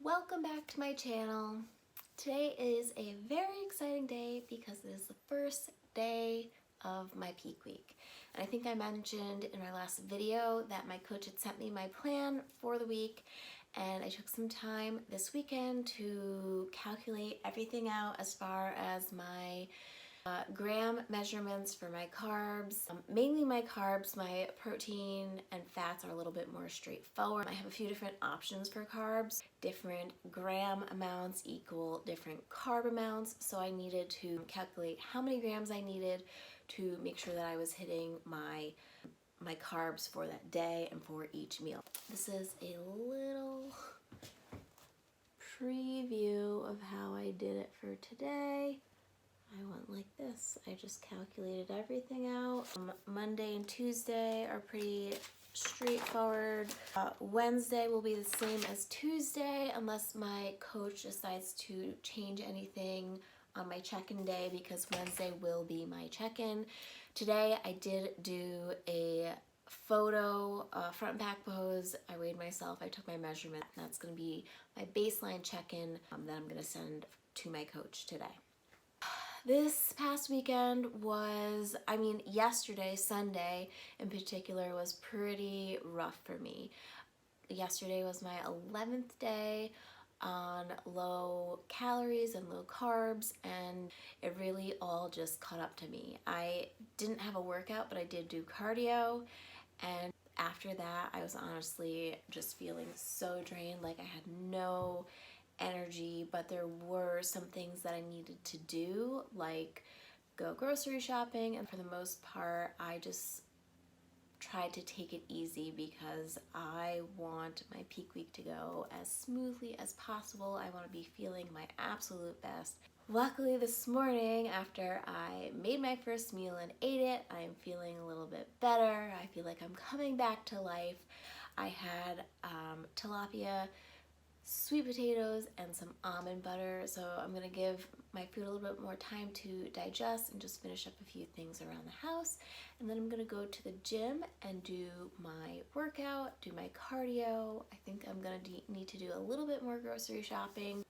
Welcome back to my channel. Today is a very exciting day because it is the first day of my peak week. And I think I mentioned in my last video that my coach had sent me my plan for the week, and I took some time this weekend to calculate everything out as far as my gram measurements for my carbs. Mainly my carbs, my protein and fats are a little bit more straightforward. I have a few different options for carbs. Different gram amounts equal different carb amounts, so I needed to calculate how many grams I needed to make sure that I was hitting my carbs for that day and for each meal. This is a little preview of how I did it for today. I went like this. I just calculated everything out. Monday and Tuesday are pretty straightforward. Wednesday will be the same as Tuesday unless my coach decides to change anything on my check-in day, because Wednesday will be my check-in. Today I did do a photo front and back pose. I weighed myself, I took my measurement. That's going to be my baseline check-in that I'm going to send to my coach today. This past weekend was, yesterday, Sunday in particular, was pretty rough for me. Yesterday was my 11th day on low calories and low carbs, and it really all just caught up to me. I didn't have a workout, but I did do cardio, and after that I was honestly just feeling so drained, like I had no energy. But there were some things that I needed to do, like go grocery shopping, and for the most part I just tried to take it easy because I want my peak week to go as smoothly as possible. I want to be feeling my absolute best. Luckily this morning, after I made my first meal and ate it, I am feeling a little bit better. I feel like I'm coming back to life. I had tilapia, sweet potatoes, and some almond butter, so I'm gonna give my food a little bit more time to digest and just finish up a few things around the house, and then I'm gonna go to the gym and do my workout, do my cardio. I think I'm gonna need to do a little bit more grocery shopping,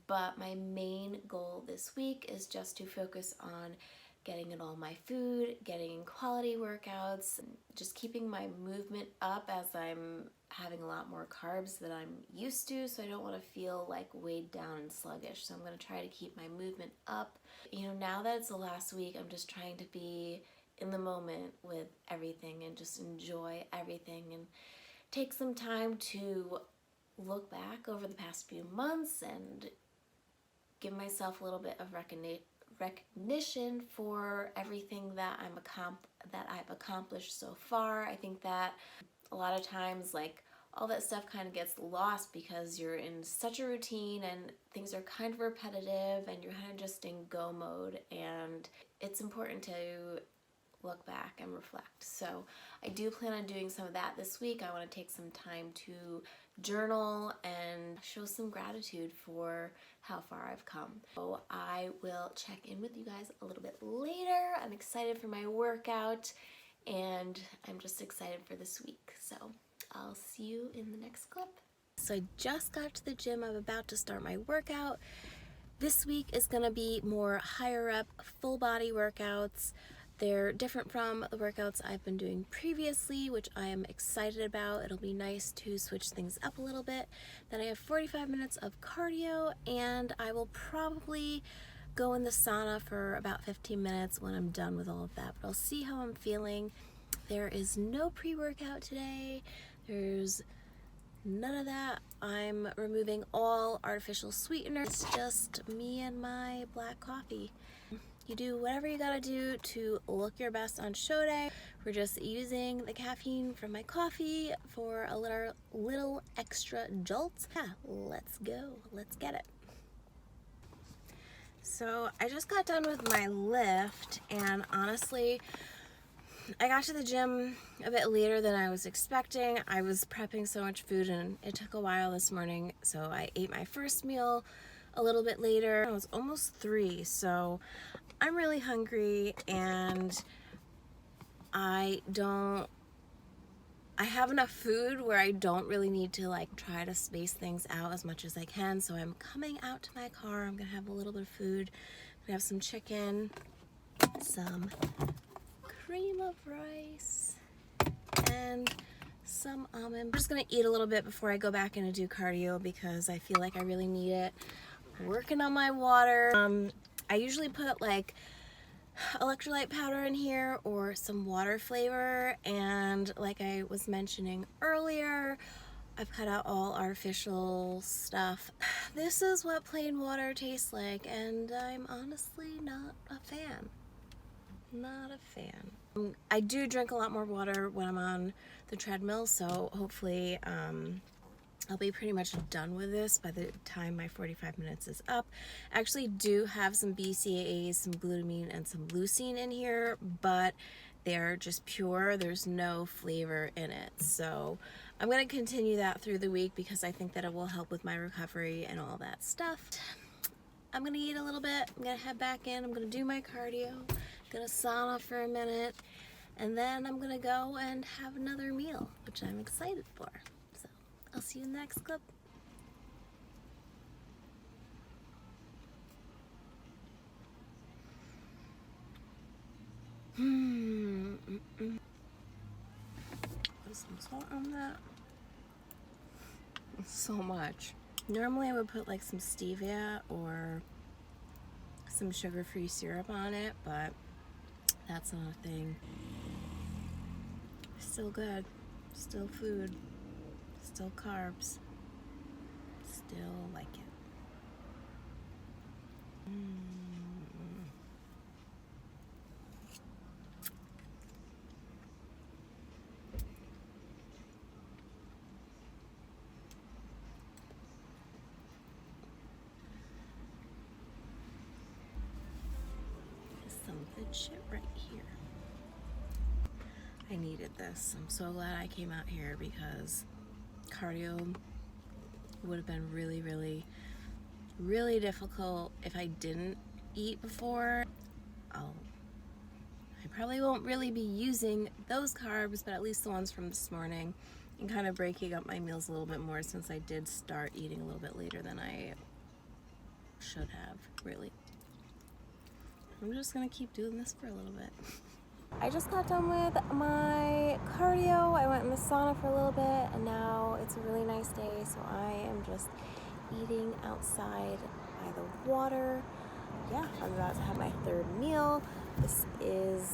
but my main goal this week is just to focus on getting in all my food, getting quality workouts, just keeping my movement up as I'm having a lot more carbs than I'm used to, so I don't want to feel like weighed down and sluggish. So I'm going to try to keep my movement up. Now that it's the last week, I'm just trying to be in the moment with everything and just enjoy everything and take some time to look back over the past few months and give myself a little bit of recognition for everything that I've accomplished so far. I think that a lot of times, like, all that stuff kind of gets lost because you're in such a routine and things are kind of repetitive and you're kind of just in go mode, and it's important to look back and reflect. So I do plan on doing some of that this week. I want to take some time to journal and show some gratitude for how far I've come. So I will check in with you guys a little bit later. I'm excited for my workout and I'm just excited for this week. So I'll see you in the next clip. So I just got to the gym. I'm about to start my workout. This week is going to be more higher up, full body workouts. They're different from the workouts I've been doing previously, which I am excited about. It'll be nice to switch things up a little bit. Then I have 45 minutes of cardio, and I will probably go in the sauna for about 15 minutes when I'm done with all of that. But I'll see how I'm feeling. There is no pre-workout today. There's none of that. I'm removing all artificial sweeteners. It's just me and my black coffee. You do whatever you gotta do to look your best on show day. We're just using the caffeine from my coffee for a little extra jolt. Yeah, let's go. Let's get it. So I just got done with my lift, and honestly, I got to the gym a bit later than I was expecting. I was prepping so much food and it took a while this morning, so I ate my first meal a little bit later. It was almost 3, so I'm really hungry, and I I have enough food where I don't really need to like try to space things out as much as I can. So I'm coming out to my car. I'm gonna have a little bit of food. I'm gonna have some chicken, some cream of rice, and some almond. I'm just gonna eat a little bit before I go back in and do cardio because I feel like I really need it. Working on my water. I usually put like electrolyte powder in here or some water flavor, and like I was mentioning earlier, I've cut out all artificial stuff. This is what plain water tastes like, and I'm honestly not a fan. Not a fan. I do drink a lot more water when I'm on the treadmill, so hopefully I'll be pretty much done with this by the time my 45 minutes is up. I actually do have some BCAAs, some glutamine, and some leucine in here, but they're just pure. There's no flavor in it. So I'm going to continue that through the week because I think that it will help with my recovery and all that stuff. I'm going to eat a little bit. I'm going to head back in. I'm going to do my cardio. I'm going to sauna for a minute. And then I'm going to go and have another meal, which I'm excited for. I'll see you in the next clip. Put some salt on that. So much. Normally I would put like some stevia or some sugar-free syrup on it, but that's not a thing. Still good. Still food. Still carbs. Still like it. Some good shit right here. I needed this. I'm so glad I came out here because cardio would have been really difficult if I didn't eat before. I probably won't really be using those carbs, but at least the ones from this morning, and kind of breaking up my meals a little bit more since I did start eating a little bit later than I should have, really. I'm just gonna keep doing this for a little bit. I just got done with my cardio. I went in the sauna for a little bit, and now it's a really nice day, so I am just eating outside by the water. Yeah, I'm about to have my third meal. This is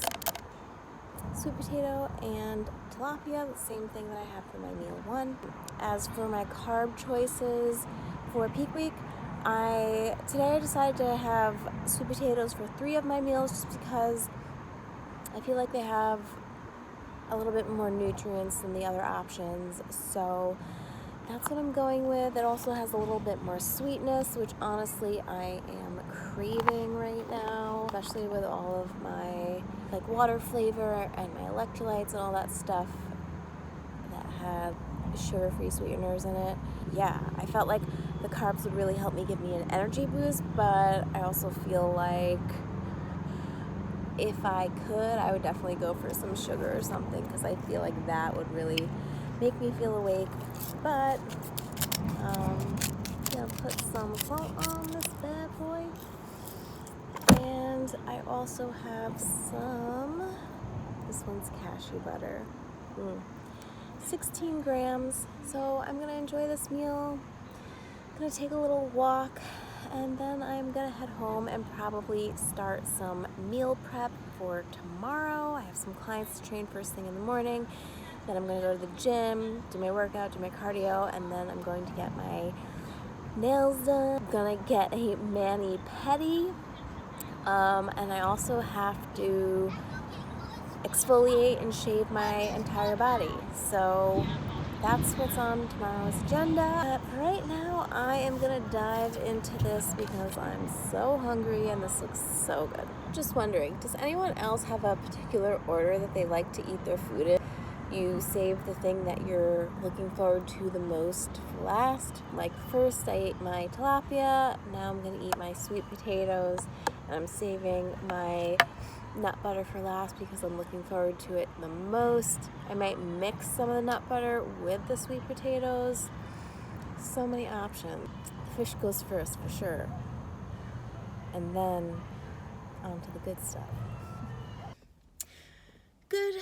sweet potato and tilapia, the same thing that I had for my meal one. As for my carb choices for peak week, today I decided to have sweet potatoes for 3 of my meals just because I feel like they have a little bit more nutrients than the other options, so that's what I'm going with. It also has a little bit more sweetness, which honestly I am craving right now, especially with all of my like water flavor and my electrolytes and all that stuff that had sugar-free sweeteners in it. Yeah, I felt like the carbs would really help me give me an energy boost, but I also feel like if I could, I would definitely go for some sugar or something because I feel like that would really make me feel awake. But gonna put some salt on this bad boy, and I also have some. This one's cashew butter, 16 grams. So I'm gonna enjoy this meal. I'm gonna take a little walk, and then I'm gonna head home and probably start some meal prep for tomorrow. I have some clients to train first thing in the morning. Then I'm gonna go to the gym, do my workout, do my cardio, and then I'm going to get my nails done. I'm gonna get a mani-pedi, and I also have to exfoliate and shave my entire body. So that's what's on tomorrow's agenda. But right now, I am gonna dive into this because I'm so hungry and this looks so good. Just wondering, does anyone else have a particular order that they like to eat their food in? You save the thing that you're looking forward to the most for last. Like first I ate my tilapia, now I'm gonna eat my sweet potatoes, and I'm saving my nut butter for last because I'm looking forward to it the most. I might mix some of the nut butter with the sweet potatoes. So many options. The fish goes first for sure. And then on to the good stuff. Good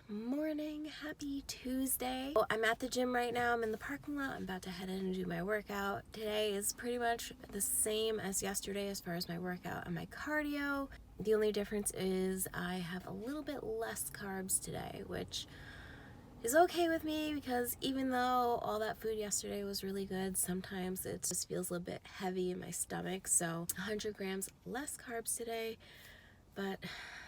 morning, happy Tuesday. I'm at the gym right now. I'm in the parking lot. I'm about to head in and do my workout. Today is pretty much the same as yesterday as far as my workout and my cardio. The only difference is I have a little bit less carbs today, which is okay with me because even though all that food yesterday was really good, sometimes it just feels a little bit heavy in my stomach. So 100 grams less carbs today, but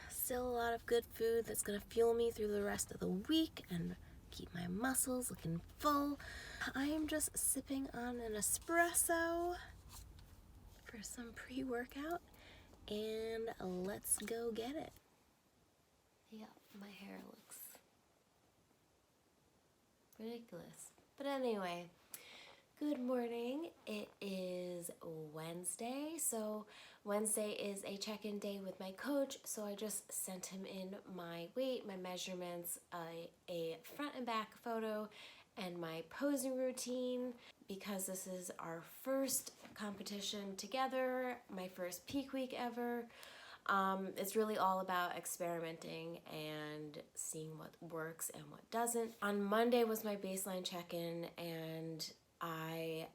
still a lot of good food that's gonna fuel me through the rest of the week and keep my muscles looking full. I am just sipping on an espresso for some pre-workout, and let's go get it. Yeah, my hair looks ridiculous. But anyway, good morning. It is Wednesday. So Wednesday is a check-in day with my coach. So I just sent him in my weight, my measurements, a front and back photo, and my posing routine. Because this is our first competition together, my first peak week ever. It's really all about experimenting and seeing what works and what doesn't. On Monday was my baseline check-in, and I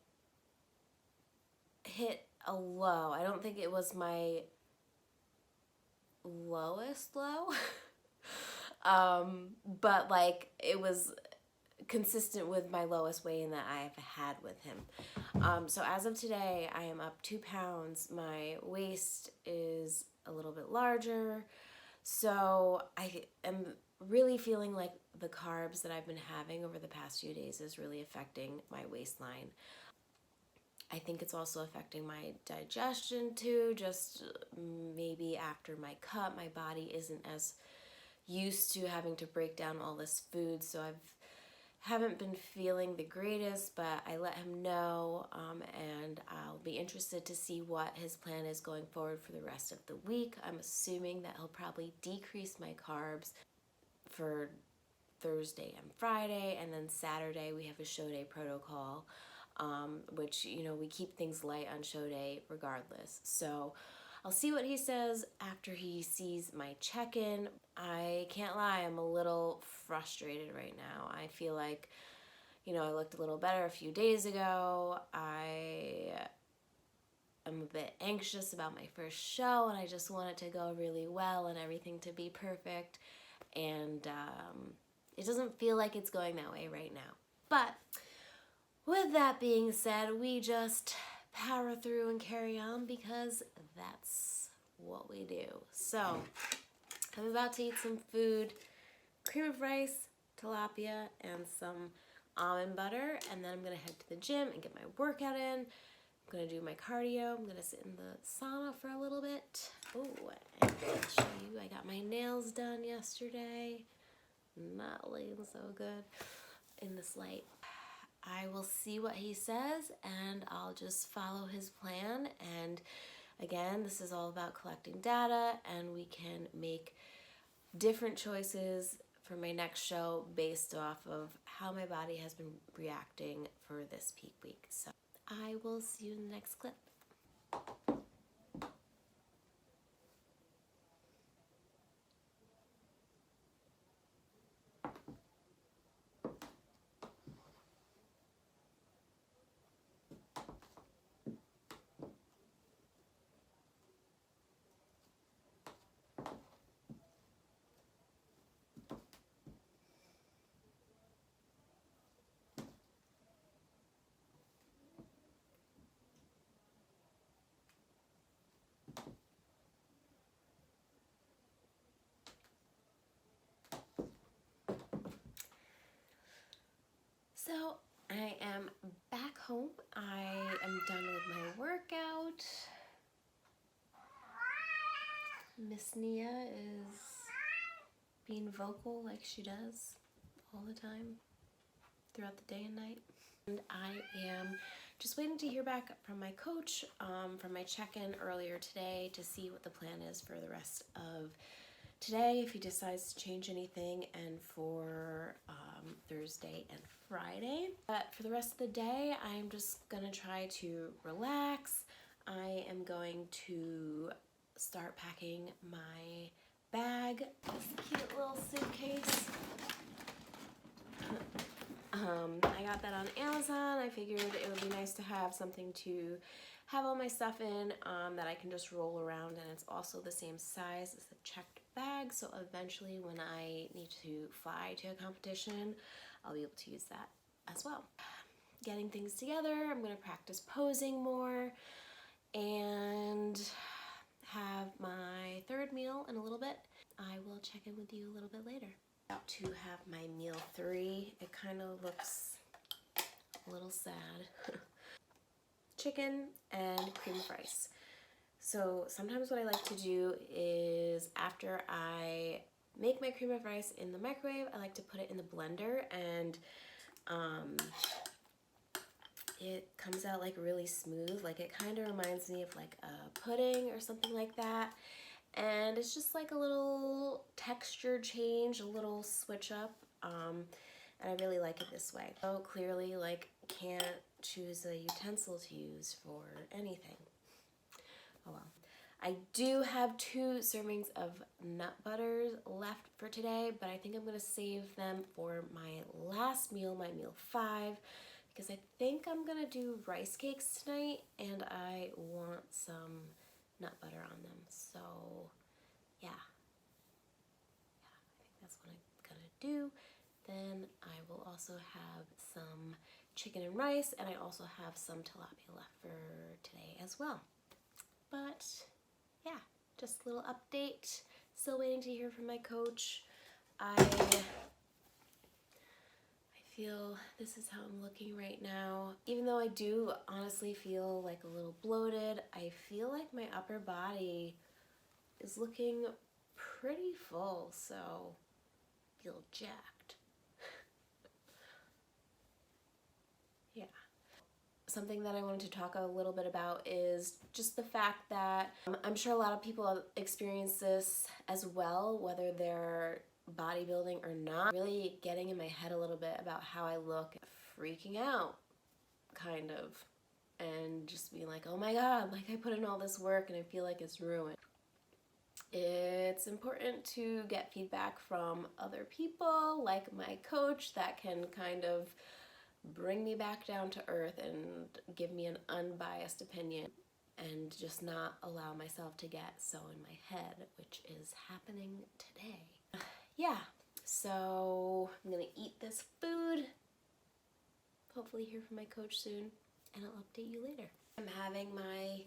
hit a low. I don't think it was my lowest low, but like it was consistent with my lowest weigh-in that I've had with him. So as of today, I am up 2 pounds. My waist is a little bit larger. So I am really feeling like the carbs that I've been having over the past few days is really affecting my waistline. I think it's also affecting my digestion too. Just maybe after my cut, my body isn't as used to having to break down all this food. So haven't been feeling the greatest, but I let him know, and I'll be interested to see what his plan is going forward for the rest of the week. I'm assuming that he'll probably decrease my carbs for Thursday and Friday, and then Saturday we have a show day protocol, which, you know, we keep things light on show day regardless. So I'll see what he says after he sees my check-in. I can't lie, I'm a little frustrated right now. I feel like, you know, I looked a little better a few days ago. I am a bit anxious about my first show, and I just want it to go really well and everything to be perfect. And it doesn't feel like it's going that way right now. But with that being said, we just power through and carry on because that's what we do. So I'm about to eat some food, cream of rice, tilapia, and some almond butter, and then I'm gonna head to the gym and get my workout in. I'm gonna do my cardio. I'm gonna sit in the sauna for a little bit. Oh, and I'll show you, I got my nails done yesterday. Not looking so good in this light. I will see what he says, and I'll just follow his plan. And again, this is all about collecting data, and we can make different choices for my next show based off of how my body has been reacting for this peak week. So I will see you in the next clip. So I am back home. I am done with my workout. Miss Nia is being vocal like she does all the time throughout the day and night. And I am just waiting to hear back from my coach from my check-in earlier today to see what the plan is for the rest of today if he decides to change anything, and for Thursday and Friday. But for the rest of the day, I'm just gonna try to relax. I am going to start packing my bag. This cute little suitcase. I got that on Amazon. I figured it would be nice to have something to have all my stuff in that I can just roll around, and it's also the same size as the checked bag, so eventually when I need to fly to a competition, I'll be able to use that as well. Getting things together, I'm going to practice posing more and have my third meal in a little bit. I will check in with you a little bit later. About to have my meal 3. It kind of looks a little sad. Chicken and cream of rice. So sometimes what I like to do is after I make my cream of rice in the microwave, I like to put it in the blender, and it comes out like really smooth. Like it kind of reminds me of like a pudding or something like that. And it's just like a little texture change, a little switch up, and I really like it this way. So clearly, like, can't choose a utensil to use for anything. Oh well. I do have 2 servings of nut butters left for today, but I think I'm gonna save them for my last meal, my meal 5, because I think I'm gonna do rice cakes tonight, and I want some nut butter on them. So yeah, I think that's what I'm gonna do. Then I will also have some chicken and rice, and I also have some tilapia left for today as well. But yeah, just a little update. Still waiting to hear from my coach. I feel this is how I'm looking right now. Even though I do honestly feel like a little bloated, I feel like my upper body is looking pretty full, so I feel jacked. Yeah. Something that I wanted to talk a little bit about is just the fact that I'm sure a lot of people experience this as well, whether they're bodybuilding or not. Really getting in my head a little bit about how I look, freaking out, kind of, and just being like, oh my god, like I put in all this work and I feel like it's ruined. It's important to get feedback from other people, like my coach, that can kind of bring me back down to earth and give me an unbiased opinion, and just not allow myself to get so in my head, which is happening today. Yeah, so I'm gonna eat this food, hopefully hear from my coach soon, and I'll update you later. I'm having my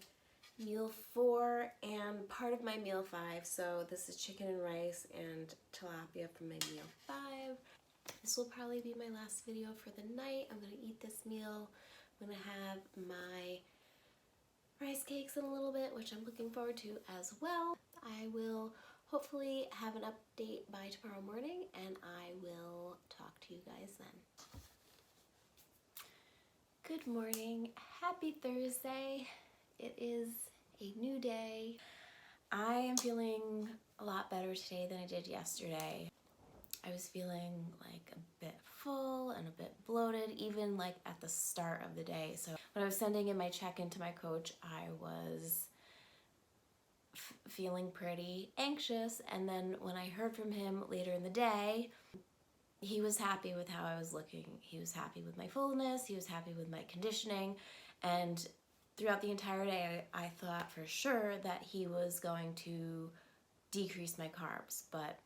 meal 4 and part of my meal 5, so this is chicken and rice and tilapia for my meal 5. This will probably be my last video for the night. I'm gonna eat this meal. I'm gonna have my rice cakes in a little bit, which I'm looking forward to as well. I will hopefully have an update by tomorrow morning, and I will talk to you guys then. Good morning. Happy Thursday. It is a new day. I am feeling a lot better today than I did yesterday. I was feeling like a bit full and a bit bloated, even like at the start of the day. So when I was sending in my check-in to my coach, I was feeling pretty anxious. And then when I heard from him later in the day, he was happy with how I was looking. He was happy with my fullness. He was happy with my conditioning. And throughout the entire day, I thought for sure that he was going to decrease my carbs, but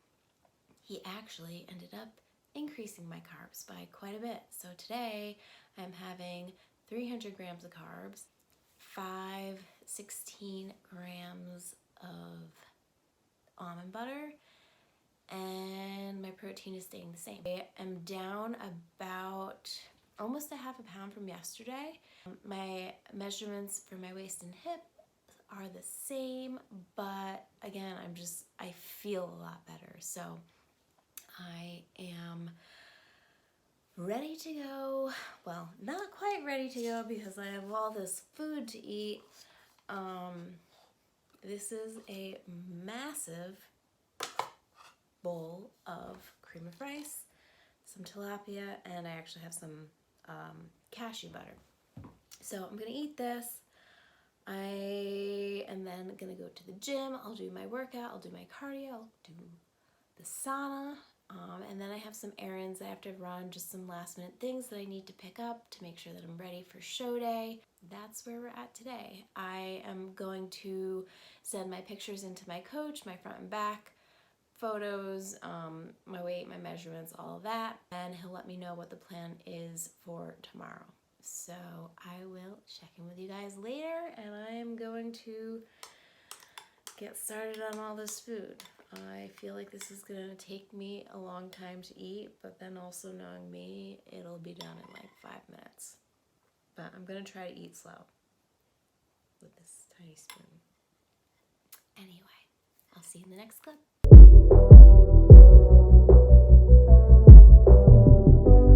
he actually ended up increasing my carbs by quite a bit. So today I'm having 300 grams of carbs, 16 grams of almond butter, and my protein is staying the same. I am down about almost a half a pound from yesterday. My measurements for my waist and hip are the same, but again, I feel a lot better. So I am ready to go. Well, not quite ready to go because I have all this food to eat. This is a massive bowl of cream of rice, some tilapia, and I actually have some cashew butter. So I'm gonna eat this. I am then gonna go to the gym. I'll do my workout, I'll do my cardio, I'll do the sauna, and then I have some errands I have to run, just some last minute things that I need to pick up to make sure that I'm ready for show day. That's where we're at today. I am going to send my pictures into my coach, my front and back photos, my weight, my measurements, all of that, and he'll let me know what the plan is for tomorrow. So I will check in with you guys later, and I am going to get started on all this food. I feel like this is gonna take me a long time to eat, but then also knowing me, it'll be done in like 5 minutes. But I'm gonna try to eat slow with this tiny spoon. Anyway, I'll see you in the next clip.